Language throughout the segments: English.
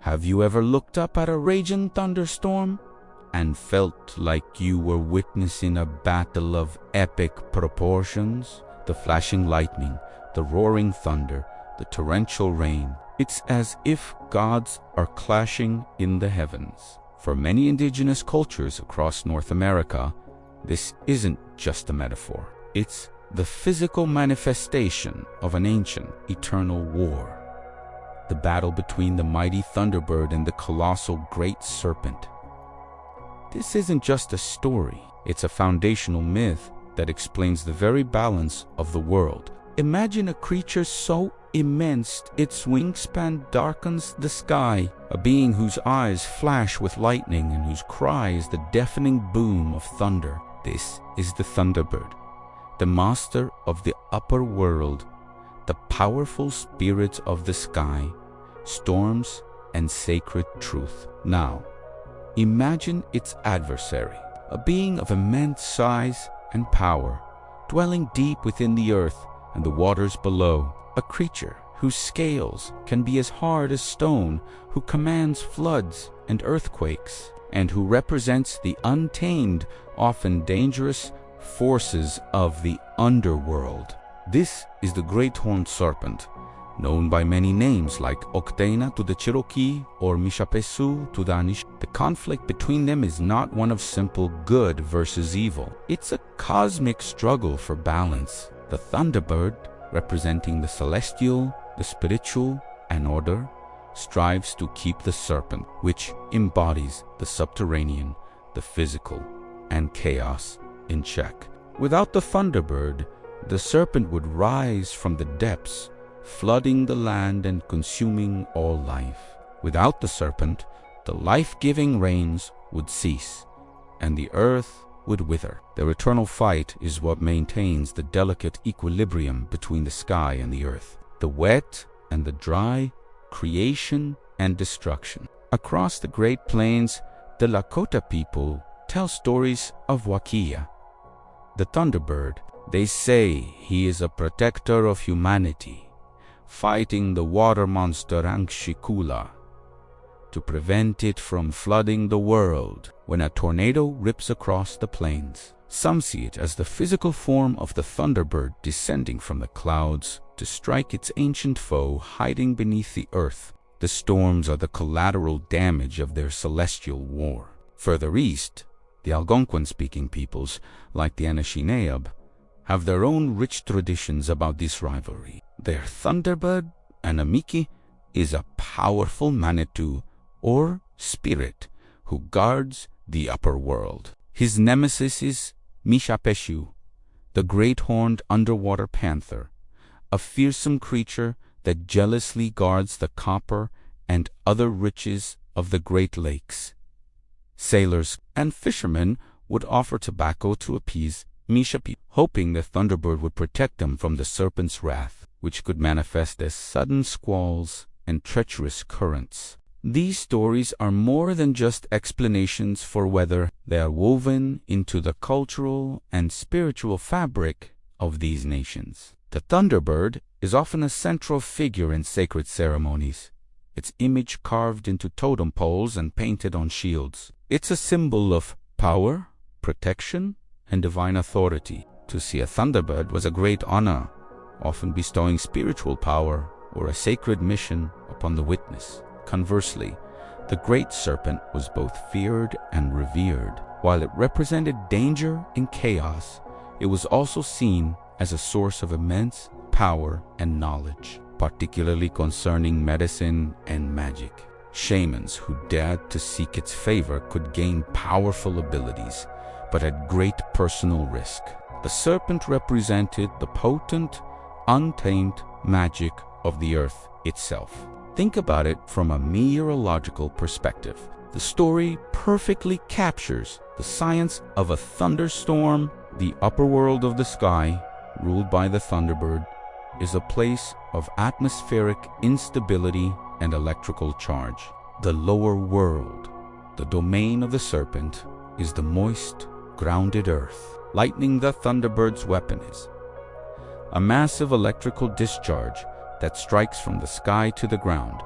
Have you ever looked up at a raging thunderstorm and felt like you were witnessing a battle of epic proportions? The flashing lightning, the roaring thunder, the torrential rain. It's as if gods are clashing in the heavens. For many indigenous cultures across North America, this isn't just a metaphor. It's the physical manifestation of an ancient, eternal war. The battle between the mighty Thunderbird and the colossal Great Serpent. This isn't just a story. It's a foundational myth that explains the very balance of the world. Imagine a creature so immense its wingspan darkens the sky, a being whose eyes flash with lightning and whose cry is the deafening boom of thunder. This is the Thunderbird, the master of the upper world, the powerful spirits of the sky, storms, and sacred truth. Now, imagine its adversary, a being of immense size and power, dwelling deep within the earth and the waters below, a creature whose scales can be as hard as stone, who commands floods and earthquakes, and who represents the untamed, often dangerous forces of the underworld. This is the Great Horned Serpent, known by many names like Octana to the Cherokee or Mishapesu to the Anish. The conflict between them is not one of simple good versus evil. It's a cosmic struggle for balance. The Thunderbird, representing the celestial, the spiritual, and order, strives to keep the serpent, which embodies the subterranean, the physical, and chaos, in check. Without the Thunderbird, the serpent would rise from the depths, flooding the land and consuming all life. Without the serpent, the life-giving rains would cease, and the earth would wither. Their eternal fight is what maintains the delicate equilibrium between the sky and the earth, the wet and the dry, creation and destruction. Across the Great Plains, the Lakota people tell stories of Wakia, the Thunderbird. They say he is a protector of humanity, fighting the water monster Angshikula to prevent it from flooding the world when a tornado rips across the plains. Some see it as the physical form of the Thunderbird descending from the clouds to strike its ancient foe hiding beneath the earth. The storms are the collateral damage of their celestial war. Further east, the Algonquin-speaking peoples, like the Anishinaabe, have their own rich traditions about this rivalry. Their Thunderbird, Anamiki, is a powerful Manitou or spirit who guards the upper world. His nemesis is Mishapeshu, the great horned underwater panther, a fearsome creature that jealously guards the copper and other riches of the Great Lakes. Sailors and fishermen would offer tobacco to appease Mishapi, hoping the Thunderbird would protect them from the serpent's wrath, which could manifest as sudden squalls and treacherous currents. These stories are more than just explanations for weather. They are woven into the cultural and spiritual fabric of these nations. The Thunderbird is often a central figure in sacred ceremonies, its image carved into totem poles and painted on shields. It's a symbol of power, protection, and divine authority. To see a Thunderbird was a great honor, often bestowing spiritual power or a sacred mission upon the witness. Conversely, the Great Serpent was both feared and revered. While it represented danger and chaos, it was also seen as a source of immense power and knowledge, particularly concerning medicine and magic. Shamans who dared to seek its favor could gain powerful abilities, but at great personal risk. The serpent represented the potent, untamed magic of the earth itself. Think about it from a meteorological perspective. The story perfectly captures the science of a thunderstorm. The upper world of the sky, ruled by the Thunderbird, is a place of atmospheric instability and electrical charge. The lower world, the domain of the serpent, is the moist, grounded earth. Lightning, the Thunderbird's weapon, is a massive electrical discharge that strikes from the sky to the ground,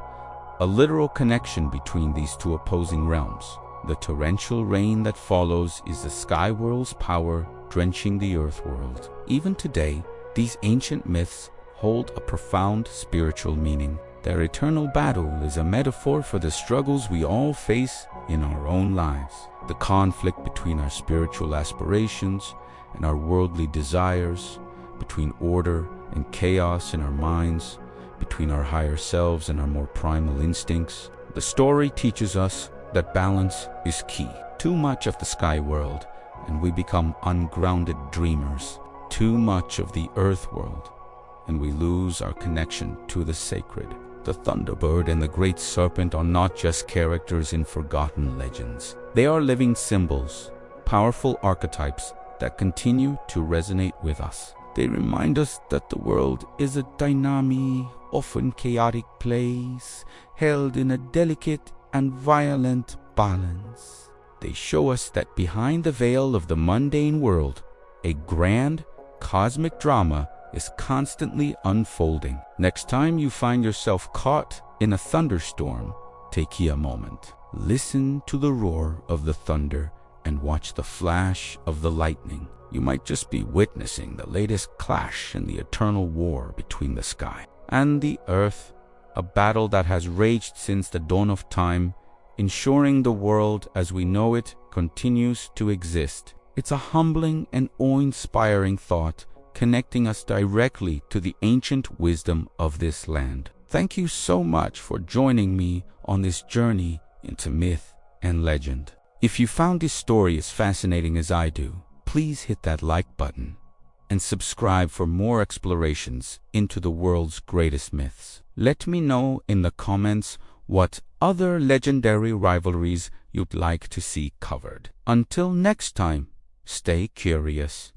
a literal connection between these two opposing realms. The torrential rain that follows is the sky world's power drenching the earth world. Even today, these ancient myths hold a profound spiritual meaning. Their eternal battle is a metaphor for the struggles we all face in our own lives. The conflict between our spiritual aspirations and our worldly desires, between order and chaos in our minds, between our higher selves and our more primal instincts. The story teaches us that balance is key. Too much of the sky world, and we become ungrounded dreamers. Too much of the earth world, and we lose our connection to the sacred. The Thunderbird and the Great Serpent are not just characters in forgotten legends. They are living symbols, powerful archetypes that continue to resonate with us. They remind us that the world is a dynamic, often chaotic place, held in a delicate and violent balance. They show us that behind the veil of the mundane world, a grand, cosmic drama is constantly unfolding. Next time you find yourself caught in a thunderstorm, take a moment. Listen to the roar of the thunder and watch the flash of the lightning. You might just be witnessing the latest clash in the eternal war between the sky and the earth, a battle that has raged since the dawn of time, ensuring the world as we know it continues to exist. It's a humbling and awe-inspiring thought, connecting us directly to the ancient wisdom of this land. Thank you so much for joining me on this journey into myth and legend. If you found this story as fascinating as I do, please hit that like button and subscribe for more explorations into the world's greatest myths. Let me know in the comments what other legendary rivalries you'd like to see covered. Until next time, stay curious.